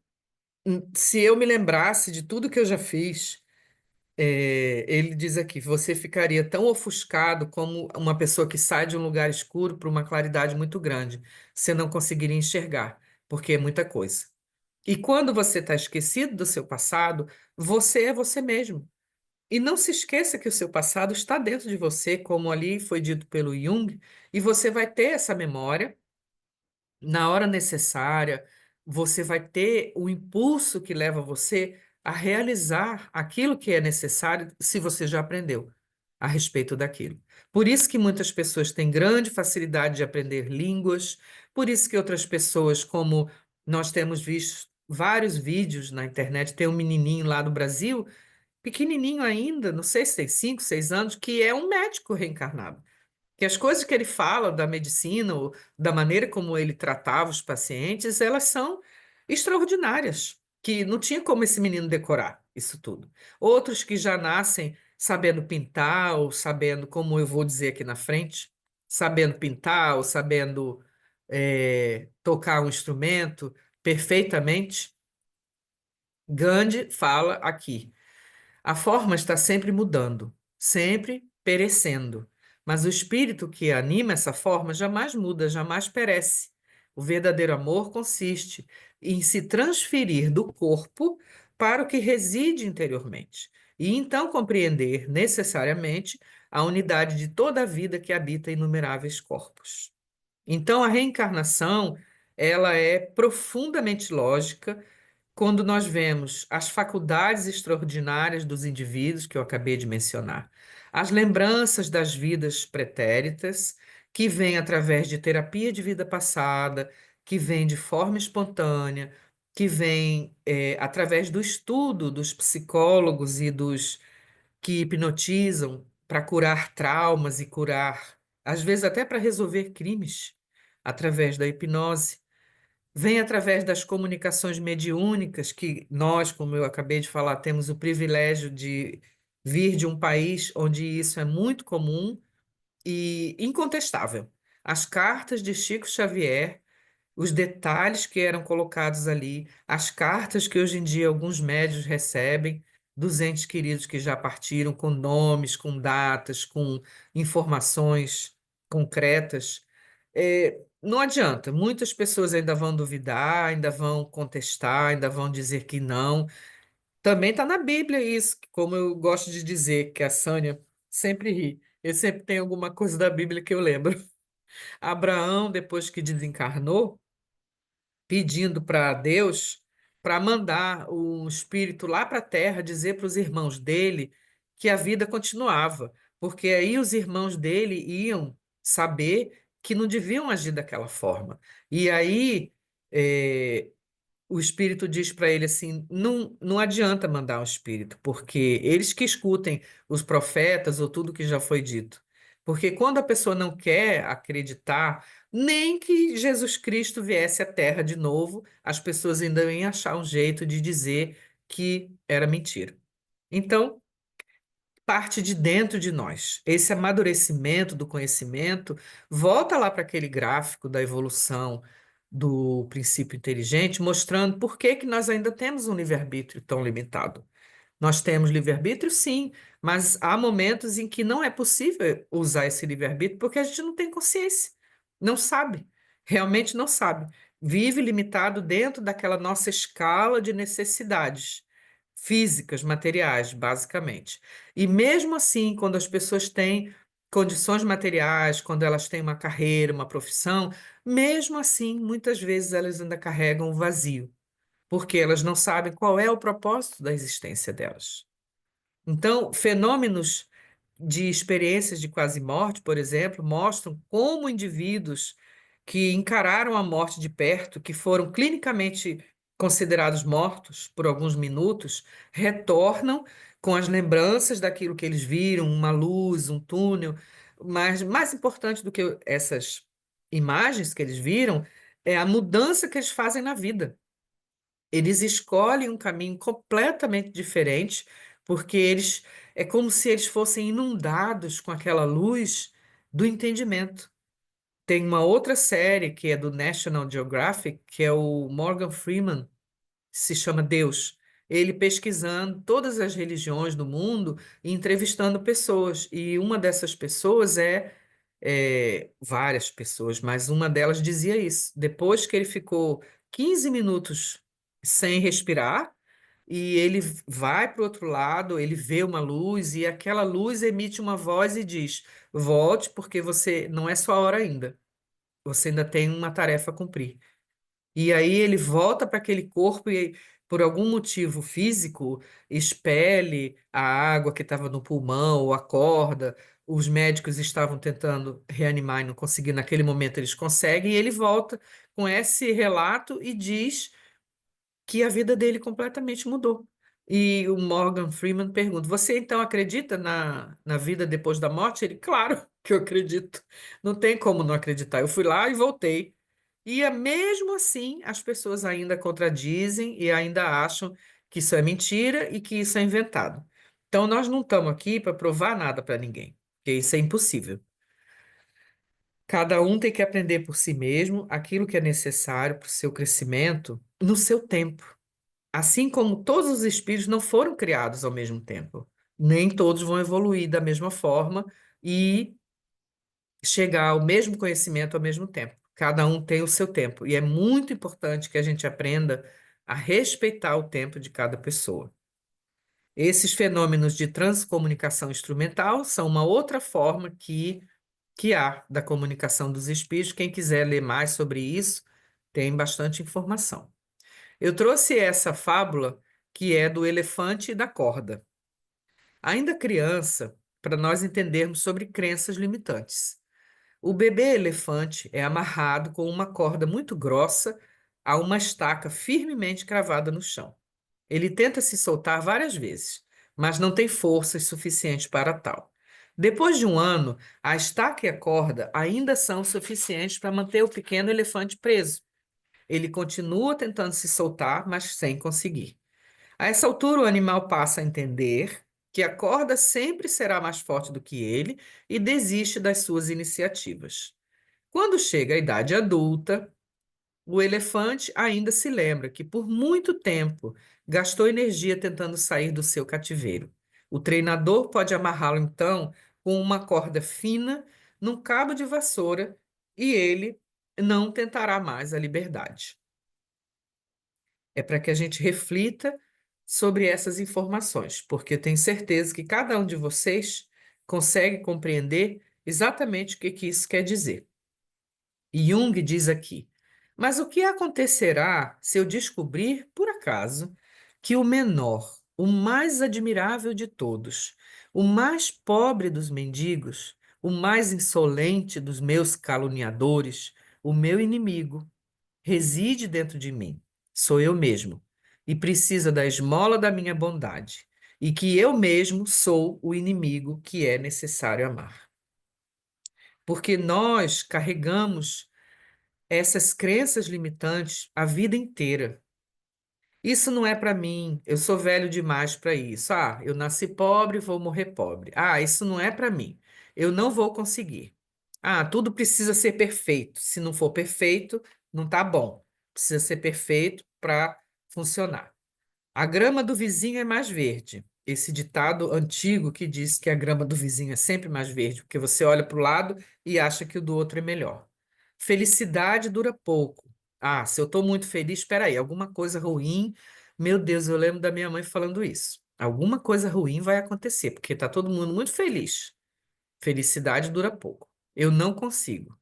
A: se eu me lembrasse de tudo que eu já fiz, ele diz aqui, você ficaria tão ofuscado como uma pessoa que sai de um lugar escuro para uma claridade muito grande. Você não conseguiria enxergar, porque é muita coisa. E quando você está esquecido do seu passado, você é você mesmo. E não se esqueça que o seu passado está dentro de você, como ali foi dito pelo Jung, e você vai ter essa memória na hora necessária, você vai ter o impulso que leva você a realizar aquilo que é necessário, se você já aprendeu a respeito daquilo. Por isso que muitas pessoas têm grande facilidade de aprender línguas, por isso que outras pessoas, como nós temos visto vários vídeos na internet, tem um menininho lá do Brasil, pequenininho ainda, não sei se tem 5, 6 anos, que é um médico reencarnado, que as coisas que ele fala da medicina, ou da maneira como ele tratava os pacientes, elas são extraordinárias, que não tinha como esse menino decorar isso tudo. Outros que já nascem sabendo pintar, ou sabendo, como eu vou dizer aqui na frente, sabendo pintar, ou sabendo tocar um instrumento perfeitamente. Gandhi fala aqui. A forma está sempre mudando, sempre perecendo, mas o espírito que anima essa forma jamais muda, jamais perece. O verdadeiro amor consiste em se transferir do corpo para o que reside interiormente, e então compreender necessariamente a unidade de toda a vida que habita inumeráveis corpos. Então, a reencarnação, ela é profundamente lógica quando nós vemos as faculdades extraordinárias dos indivíduos que eu acabei de mencionar, as lembranças das vidas pretéritas, que vêm através de terapia de vida passada, que vêm de forma espontânea, que vêm através do estudo dos psicólogos e dos que hipnotizam para curar traumas e curar, às vezes até para resolver crimes, através da hipnose. Vem através das comunicações mediúnicas, que nós, como eu acabei de falar, temos o privilégio de vir de um país onde isso é muito comum e incontestável. As cartas de Chico Xavier, os detalhes que eram colocados ali, as cartas que hoje em dia alguns médios recebem dos entes queridos que já partiram, com nomes, com datas, com informações concretas. Não adianta, muitas pessoas ainda vão duvidar, ainda vão contestar, ainda vão dizer que não. Também está na Bíblia isso, como eu gosto de dizer, que a Sânia sempre ri. Eu sempre tenho alguma coisa da Bíblia que eu lembro. Abraão, depois que desencarnou, pedindo para Deus para mandar um espírito lá para a terra dizer para os irmãos dele que a vida continuava, porque aí os irmãos dele iam saber que não deviam agir daquela forma. E aí eh, o espírito diz para ele assim: não, não adianta mandar um espírito, porque eles que escutem os profetas ou tudo que já foi dito. Porque quando a pessoa não quer acreditar, nem que Jesus Cristo viesse à Terra de novo, as pessoas ainda iam achar um jeito de dizer que era mentira. Então, parte de dentro de nós. Esse amadurecimento do conhecimento volta lá para aquele gráfico da evolução do princípio inteligente, mostrando por que que nós ainda temos um livre-arbítrio tão limitado. Nós temos livre-arbítrio, sim, mas há momentos em que não é possível usar esse livre-arbítrio porque a gente não tem consciência, não sabe, realmente não sabe. Vive limitado dentro daquela nossa escala de necessidades físicas, materiais, basicamente. E mesmo assim, quando as pessoas têm condições materiais, quando elas têm uma carreira, uma profissão, mesmo assim, muitas vezes elas ainda carregam um vazio porque elas não sabem qual é o propósito da existência delas. Então, fenômenos de experiências de quase morte, por exemplo, mostram como indivíduos que encararam a morte de perto, que foram clinicamente considerados mortos por alguns minutos, retornam com as lembranças daquilo que eles viram, uma luz, um túnel, mas mais importante do que essas imagens que eles viram é a mudança que eles fazem na vida. Eles escolhem um caminho completamente diferente, porque eles é como se eles fossem inundados com aquela luz do entendimento. Tem uma outra série que é do National Geographic, que é o Morgan Freeman, se chama Deus. Ele pesquisando todas as religiões do mundo e entrevistando pessoas. E uma dessas pessoas várias pessoas, mas uma delas dizia isso. Depois que ele ficou 15 minutos sem respirar, e ele vai para o outro lado, ele vê uma luz e aquela luz emite uma voz e diz: volte, porque você não é sua hora ainda. Você ainda tem uma tarefa a cumprir. E aí ele volta para aquele corpo e, por algum motivo físico, expele a água que estava no pulmão ou acorda. Os médicos estavam tentando reanimar e não conseguiram. Naquele momento eles conseguem, e ele volta com esse relato e diz que a vida dele completamente mudou. E o Morgan Freeman pergunta: Você então acredita na vida depois da morte? Ele, claro que eu acredito. Não tem como não acreditar. Eu fui lá e voltei. E mesmo assim, as pessoas ainda contradizem e ainda acham que isso é mentira e que isso é inventado. Então, nós não estamos aqui para provar nada para ninguém, porque isso é impossível. Cada um tem que aprender por si mesmo aquilo que é necessário para o seu crescimento no seu tempo. Assim como todos os espíritos não foram criados ao mesmo tempo, nem todos vão evoluir da mesma forma e chegar ao mesmo conhecimento ao mesmo tempo. Cada um tem o seu tempo, e é muito importante que a gente aprenda a respeitar o tempo de cada pessoa. Esses fenômenos de transcomunicação instrumental são uma outra forma que há da comunicação dos espíritos. Quem quiser ler mais sobre isso, tem bastante informação. Eu trouxe essa fábula que é do elefante e da corda. Ainda criança, para nós entendermos sobre crenças limitantes. O bebê elefante é amarrado com uma corda muito grossa a uma estaca firmemente cravada no chão. Ele tenta se soltar várias vezes, mas não tem forças suficientes para tal. Depois de um ano, a estaca e a corda ainda são suficientes para manter o pequeno elefante preso. Ele continua tentando se soltar, mas sem conseguir. A essa altura, o animal passa a entender que a corda sempre será mais forte do que ele e desiste das suas iniciativas. Quando chega a idade adulta, o elefante ainda se lembra que por muito tempo gastou energia tentando sair do seu cativeiro. O treinador pode amarrá-lo então com uma corda fina num cabo de vassoura e ele não tentará mais a liberdade. É para que a gente reflita sobre essas informações, porque eu tenho certeza que cada um de vocês consegue compreender exatamente o que que isso quer dizer. Jung diz aqui: Mas o que acontecerá se eu descobrir, por acaso, que o menor, o mais admirável de todos, o mais pobre dos mendigos, o mais insolente dos meus caluniadores, o meu inimigo, reside dentro de mim, sou eu mesmo, e precisa da esmola da minha bondade, e que eu mesmo sou o inimigo que é necessário amar? Porque nós carregamos essas crenças limitantes a vida inteira. Isso não é para mim, eu sou velho demais para isso. Ah, eu nasci pobre, vou morrer pobre. Ah, isso não é para mim, eu não vou conseguir. Ah, tudo precisa ser perfeito. Se não for perfeito, não tá bom. Precisa ser perfeito para funcionar. A grama do vizinho é mais verde. Esse ditado antigo que diz que a grama do vizinho é sempre mais verde, porque você olha para o lado e acha que o do outro é melhor. Felicidade dura pouco. Ah, se eu estou muito feliz, espera aí, alguma coisa ruim. Meu Deus, eu lembro da minha mãe falando isso. Alguma coisa ruim vai acontecer, porque está todo mundo muito feliz. Felicidade dura pouco. Eu não consigo.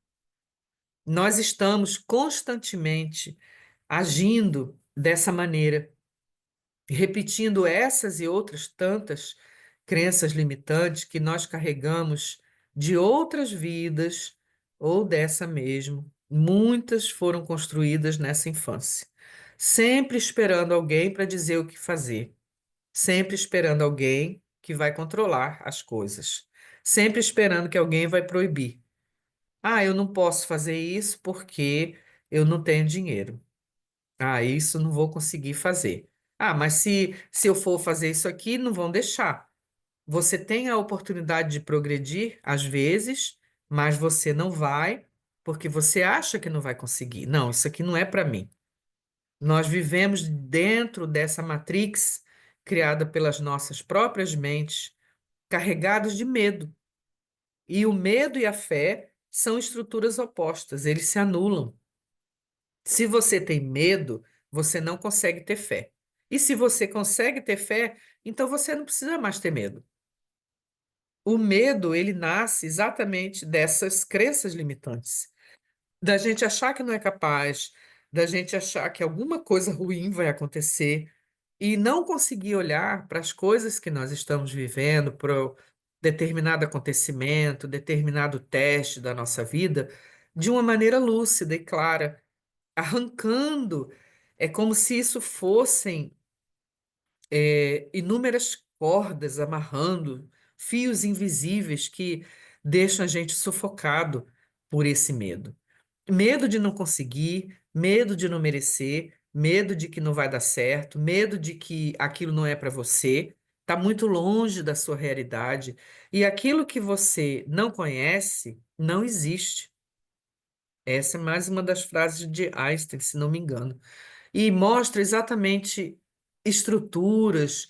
A: Nós estamos constantemente agindo dessa maneira, repetindo essas e outras tantas crenças limitantes que nós carregamos de outras vidas ou dessa mesmo. Muitas foram construídas nessa infância, sempre esperando alguém para dizer o que fazer, sempre esperando alguém que vai controlar as coisas, sempre esperando que alguém vai proibir. Ah, eu não posso fazer isso porque eu não tenho dinheiro. Ah, isso não vou conseguir fazer. Ah, mas se eu for fazer isso aqui, não vão deixar. Você tem a oportunidade de progredir, às vezes, mas você não vai, porque você acha que não vai conseguir. Não, isso aqui não é para mim. Nós vivemos dentro dessa matrix criada pelas nossas próprias mentes, carregados de medo. E o medo e a fé são estruturas opostas, eles se anulam. Se você tem medo, você não consegue ter fé. E se você consegue ter fé, então você não precisa mais ter medo. O medo, ele nasce exatamente dessas crenças limitantes, da gente achar que não é capaz, da gente achar que alguma coisa ruim vai acontecer e não conseguir olhar para as coisas que nós estamos vivendo, para o determinado acontecimento, determinado teste da nossa vida, de uma maneira lúcida e clara, arrancando. É como se isso fossem inúmeras cordas amarrando, fios invisíveis que deixam a gente sufocado por esse medo. Medo de não conseguir, medo de não merecer, medo de que não vai dar certo, medo de que aquilo não é para você, está muito longe da sua realidade. E aquilo que você não conhece não existe. Essa é mais uma das frases de Einstein, se não me engano, e mostra exatamente estruturas,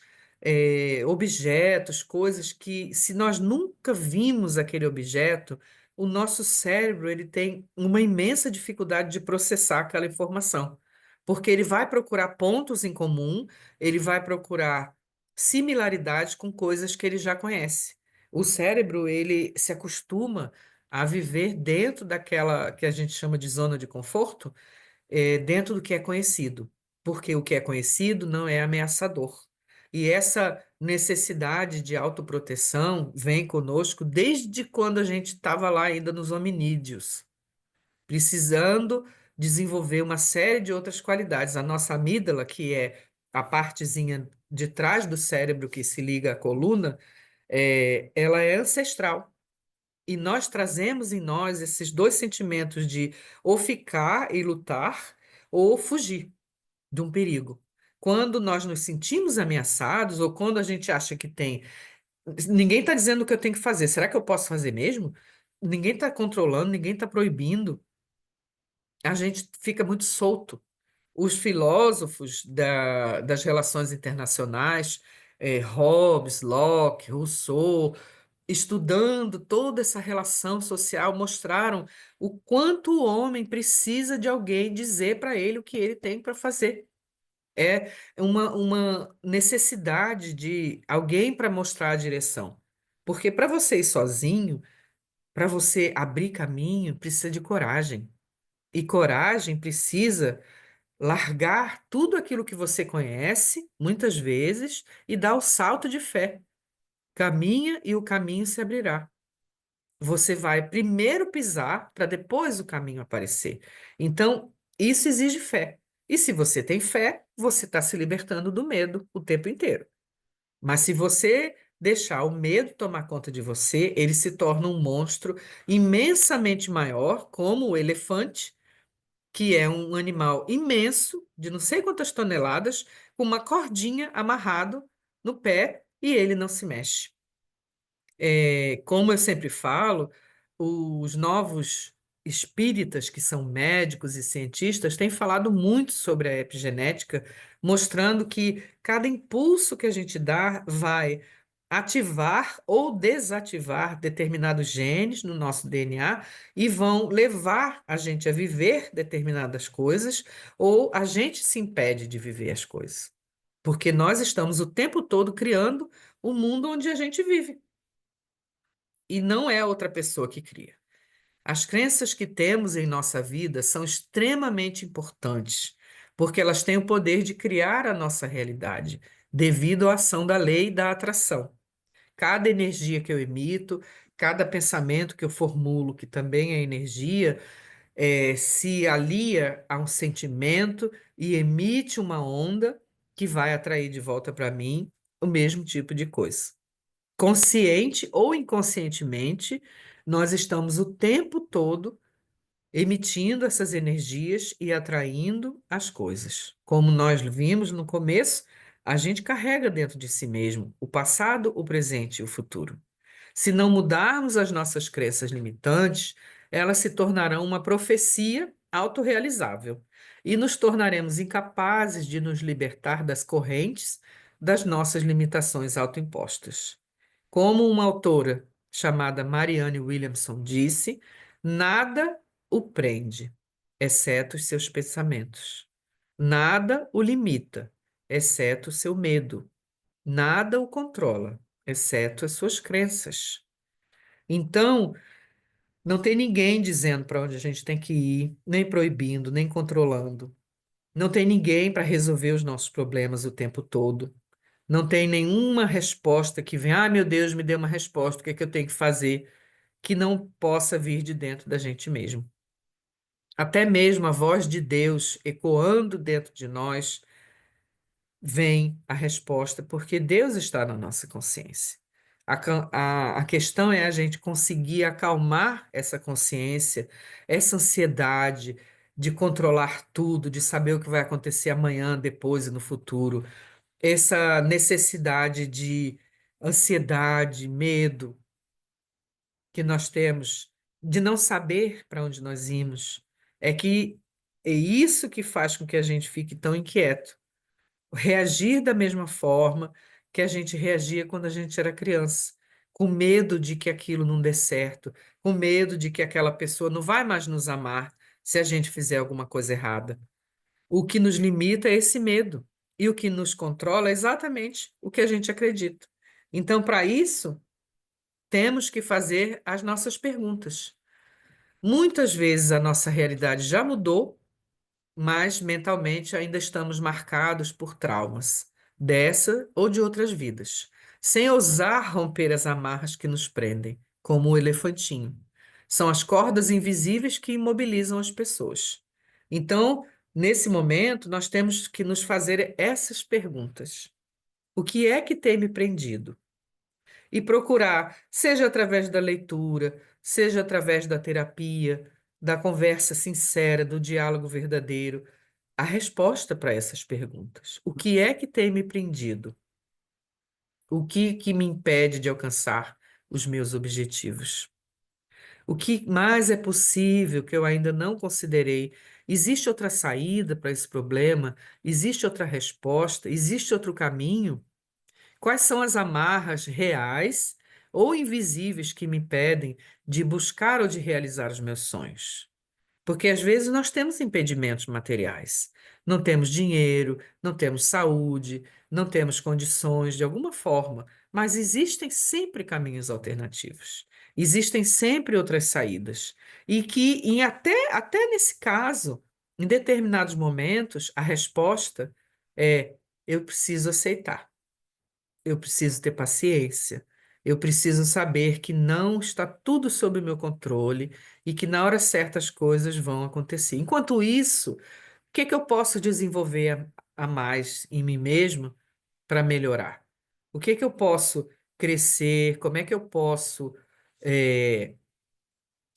A: objetos, coisas que, se nós nunca vimos aquele objeto, o nosso cérebro ele tem uma imensa dificuldade de processar aquela informação, porque ele vai procurar pontos em comum, ele vai procurar similaridades com coisas que ele já conhece. O cérebro ele se acostuma a viver dentro daquela que a gente chama de zona de conforto, dentro do que é conhecido, porque o que é conhecido não é ameaçador. E essa necessidade de autoproteção vem conosco desde quando a gente estava lá ainda nos hominídeos, precisando desenvolver uma série de outras qualidades. A nossa amígdala, que é a partezinha de trás do cérebro que se liga à coluna, ela é ancestral. E nós trazemos em nós esses dois sentimentos de ou ficar e lutar ou fugir de um perigo. Quando nós nos sentimos ameaçados ou quando a gente acha que tem. Ninguém está dizendo o que eu tenho que fazer. Será que eu posso fazer mesmo? Ninguém está controlando, ninguém está proibindo. A gente fica muito solto. Os filósofos das relações internacionais, Hobbes, Locke, Rousseau, estudando toda essa relação social, mostraram o quanto o homem precisa de alguém dizer para ele o que ele tem para fazer. É uma necessidade de alguém para mostrar a direção. Porque para você ir sozinho, para você abrir caminho, precisa de coragem. E coragem precisa largar tudo aquilo que você conhece, muitas vezes, e dar o salto de fé. Caminha e o caminho se abrirá. Você vai primeiro pisar para depois o caminho aparecer. Então, isso exige fé. E se você tem fé, você está se libertando do medo o tempo inteiro. Mas se você deixar o medo tomar conta de você, ele se torna um monstro imensamente maior, como o elefante, que é um animal imenso, de não sei quantas toneladas, com uma cordinha amarrado no pé e ele não se mexe. Como eu sempre falo, os novos espíritas, que são médicos e cientistas, têm falado muito sobre a epigenética, mostrando que cada impulso que a gente dá vai ativar ou desativar determinados genes no nosso DNA e vão levar a gente a viver determinadas coisas ou a gente se impede de viver as coisas. Porque nós estamos o tempo todo criando o mundo onde a gente vive e não é outra pessoa que cria. As crenças que temos em nossa vida são extremamente importantes, porque elas têm o poder de criar a nossa realidade, devido à ação da lei da atração. Cada energia que eu emito, cada pensamento que eu formulo, que também é energia, se alia a um sentimento e emite uma onda que vai atrair de volta para mim o mesmo tipo de coisa. Consciente ou inconscientemente, nós estamos o tempo todo emitindo essas energias e atraindo as coisas. Como nós vimos no começo, a gente carrega dentro de si mesmo o passado, o presente e o futuro. Se não mudarmos as nossas crenças limitantes, elas se tornarão uma profecia autorrealizável e nos tornaremos incapazes de nos libertar das correntes das nossas limitações autoimpostas. Como uma autora chamada Marianne Williamson disse, nada o prende, exceto os seus pensamentos. Nada o limita, exceto o seu medo. Nada o controla, exceto as suas crenças. Então, não tem ninguém dizendo para onde a gente tem que ir, nem proibindo, nem controlando. Não tem ninguém para resolver os nossos problemas o tempo todo. Não tem nenhuma resposta que venha, ah, meu Deus, me dê uma resposta, o que é que eu tenho que fazer, que não possa vir de dentro da gente mesmo. Até mesmo a voz de Deus ecoando dentro de nós, vem a resposta, porque Deus está na nossa consciência. A questão é a gente conseguir acalmar essa consciência, essa ansiedade de controlar tudo, de saber o que vai acontecer amanhã, depois e no futuro, essa necessidade de ansiedade, medo que nós temos de não saber para onde nós imos. É isso que faz com que a gente fique tão inquieto, reagir da mesma forma que a gente reagia quando a gente era criança, com medo de que aquilo não dê certo, com medo de que aquela pessoa não vai mais nos amar se a gente fizer alguma coisa errada. O que nos limita é esse medo, e o que nos controla é exatamente o que a gente acredita. Então, para isso, temos que fazer as nossas perguntas. Muitas vezes a nossa realidade já mudou, mas mentalmente ainda estamos marcados por traumas, dessa ou de outras vidas, sem ousar romper as amarras que nos prendem, como o elefantinho. São as cordas invisíveis que imobilizam as pessoas. Então, nesse momento, nós temos que nos fazer essas perguntas: o que é que tem me prendido? E procurar, seja através da leitura, seja através da terapia, da conversa sincera, do diálogo verdadeiro, a resposta para essas perguntas. O que é que tem me prendido? O que me impede de alcançar os meus objetivos? O que mais é possível que eu ainda não considerei? Existe outra saída para esse problema? Existe outra resposta? Existe outro caminho? Quais são as amarras reais ou invisíveis que me impedem de buscar ou de realizar os meus sonhos? Porque às vezes nós temos impedimentos materiais. Não temos dinheiro, não temos saúde, não temos condições de alguma forma, mas existem sempre caminhos alternativos. Existem sempre outras saídas. E que até nesse caso, em determinados momentos, a resposta é: eu preciso aceitar. Eu preciso ter paciência. Eu preciso saber que não está tudo sob meu controle e que na hora certa as coisas vão acontecer. Enquanto isso, o que é que eu posso desenvolver a mais em mim mesmo para melhorar? O que é que eu posso crescer? Como é que eu posso eh,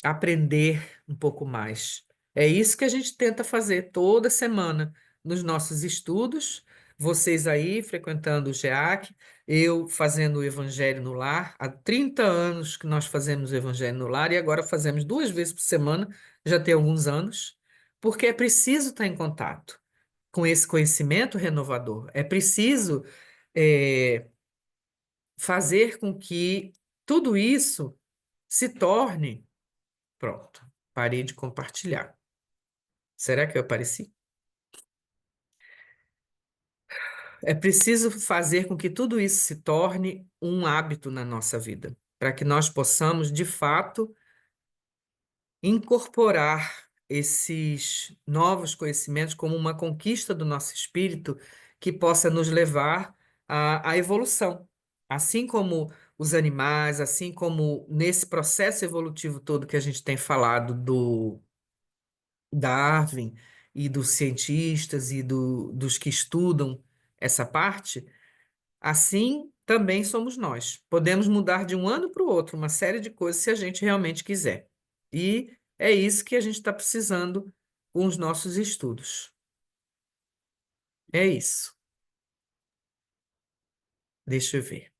A: aprender um pouco mais? É isso que a gente tenta fazer toda semana nos nossos estudos. Vocês aí frequentando o GEAC, eu fazendo o Evangelho no Lar. Há 30 anos que nós fazemos o Evangelho no Lar e agora fazemos 2 vezes por semana, já tem alguns anos, porque é preciso estar em contato com esse conhecimento renovador. É preciso eh, fazer com que tudo isso se torne. Pronto, parei de compartilhar. Será que eu apareci? É preciso fazer com que tudo isso se torne um hábito na nossa vida, para que nós possamos, de fato, incorporar esses novos conhecimentos como uma conquista do nosso espírito que possa nos levar à evolução. Assim como os animais, assim como nesse processo evolutivo todo que a gente tem falado do Darwin e dos cientistas e dos que estudam essa parte, assim também somos nós. Podemos mudar de um ano para o outro uma série de coisas se a gente realmente quiser. E é isso que a gente está precisando com os nossos estudos. É isso. Deixa eu ver.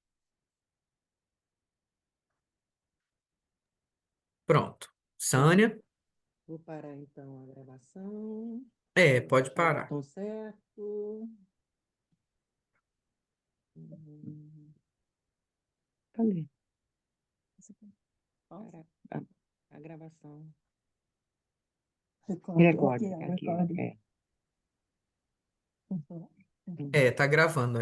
A: Pronto.
B: Pronto.
A: Sânia?
B: Vou parar então a gravação.
A: É,
B: Vou
A: pode
B: apertar o
A: parar.
B: botão certo. Hum, Cadê? Parar a gravação. Recorde, aqui, ó,
C: Aqui, ó.
B: recorde.
C: É.
B: Uhum.
A: É, tá gravando